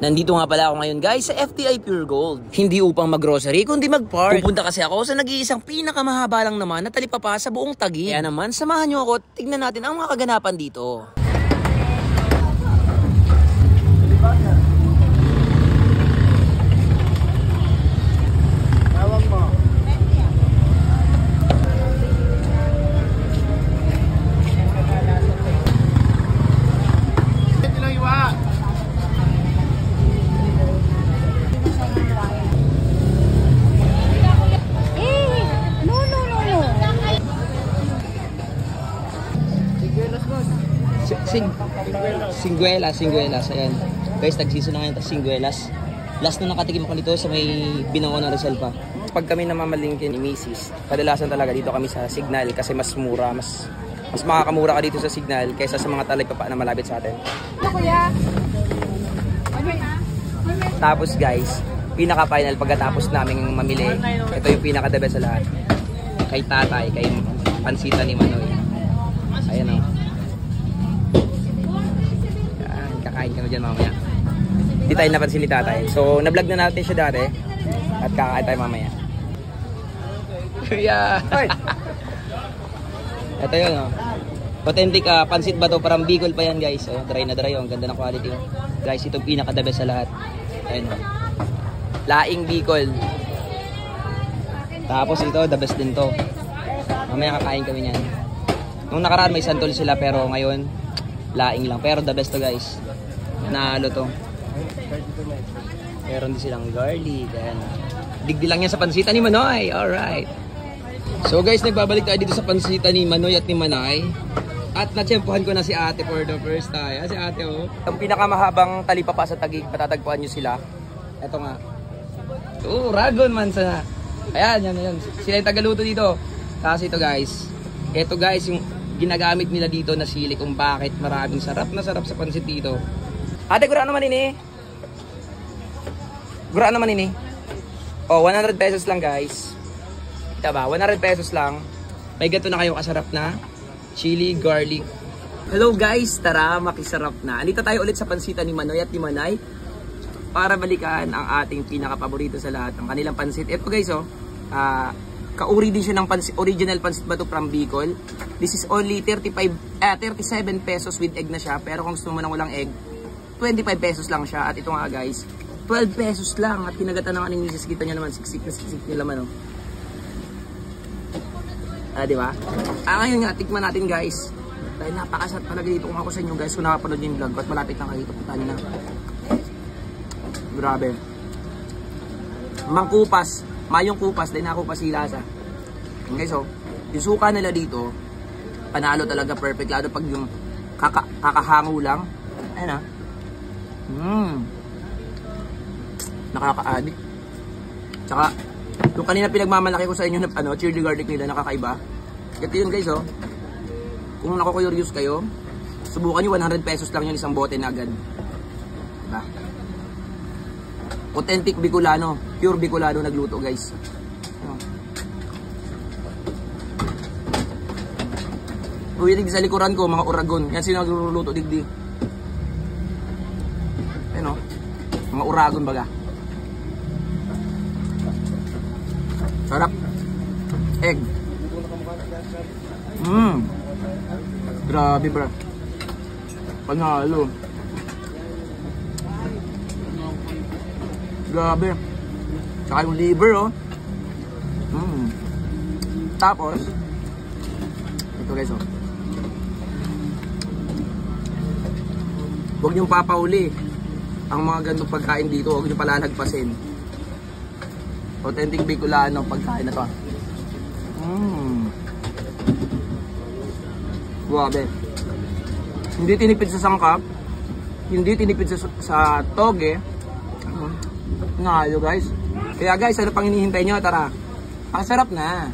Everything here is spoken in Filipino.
Nandito nga pala ako ngayon guys sa FTI Pure Gold. Hindi upang mag-grocery kundi mag-park. Pupunta kasi ako sa nag-iisang pinakamahaba lang naman na talipapa sa buong Taguig. Kaya naman samahan nyo ako at tignan natin ang mga kaganapan dito. Singguelas, ayan. Guys, tag-season na ngayon tas Singguelas. Last na nakatikim ako dito sa may Binangon na Rizal pa. Pag kami namamalingkin ni Mrs., kadalasan talaga dito kami sa Signal kasi mas mura, mas makakamura ka dito sa Signal kaysa sa mga talipapa na malapit sa atin. Tapos guys, pinaka-final pagkatapos naming mamili, ito yung pinaka-the best sa lahat. Kay tatay, kay pansita ni Manoy. Ayan o. Kakain kami dyan mamaya. Hindi tayo napansin ni tatay. So, na-vlog na natin siya dati. At kakain tayo mamaya. Yeah. Ito yun, oh. Authentic pansit ba to? Parang Bicol pa yan, guys. Ayan, dry na dry. Ang ganda ng quality. Oh. Guys, ito pinaka-the best sa lahat. Ayan, oh. Laing Bicol. Tapos ito, the best din to. Mamaya kakain kami niyan. Nung nakaraan may santol sila pero ngayon laing lang. Pero the best to, guys. Nalo to. Meron din silang garlic. Ayan. Digdi lang yan sa pansita ni Manoy. Alright. So guys, nagbabalik tayo dito sa pansita ni Manoy at ni Manay. At natsyempohan ko na si ate for the first time. Si ate, oh. Ang pinakamahabang talipapa sa Taguig, patatagpuan nyo sila. Ito nga. Oh, Ragon Mansa. Ayan, yan. Sila yung tagaluto dito. Kasi ito guys. Ito guys, yung ginagamit nila dito na sili kung bakit maraming sarap na sarap sa pansit dito. Ate, guraan naman ini. Guraan naman ini. Oh, 100 pesos lang guys. Kita ba? 100 pesos lang. May gato na kayong kasarap na chili garlic. Hello guys, tara makisarap na. Andito tayo ulit sa pansita ni Manoy at ni Manay para balikan ang ating pinaka-paborito sa lahat, ang kanilang pansit. Ito guys, oh. Kauri din siya ng pansit, original pansit ba ito from Bicol. This is only 37 pesos with egg na siya. Pero kung gusto mo nang walang egg, 25 pesos lang siya. At ito nga guys, 12 pesos lang. At kinagatan ng aning misis, kita nyo naman, siksik na siksik nila man, oh. Diba? Ngayon nga, tikman natin guys. Dahil napakasarap talaga dito kung ako sa inyo guys. Kung nakapanood nyo yung vlog, at malapit lang kayo dito, puntahan nyo na. Grabe. Mangkupas. Mayong kupas, dahil nakupas sila sa. Okay, so, yung suka nila dito, panalo talaga, perfect. Lalo pag yung kakahango lang. Ayan ah. Nakaka-addict. Tsaka, yung kanina pinagmamalaki ko sa inyo na chili garlic nila, nakakaiba. Ito yun guys, oh. Kung naku-curious kayo, subukan nyo, 100 pesos lang yun, isang bote na agad. Diba? Authentic Bicolano, pure Bicolano nagluto guys. Uwilig sa likuran ko, mga Uragon. Yan sila nagluluto digdi. Ano? Mga Uragon baga. Sarap. Egg. Grabe bro. Panalo. Grabe. Tsaka yung liver, oh. Tapos, ito guys, oh. Huwag niyong papauli ang mga ganitong pagkain dito. Huwag niyong palalagpasin. Authentic Bicolano pagkain na to. Grabe. Hindi tinipid sa sangkap. Hindi tinipid sa toge. Ngalo guys. Kaya guys, ano pang hinihintay nyo? Tara. Ang sarap na.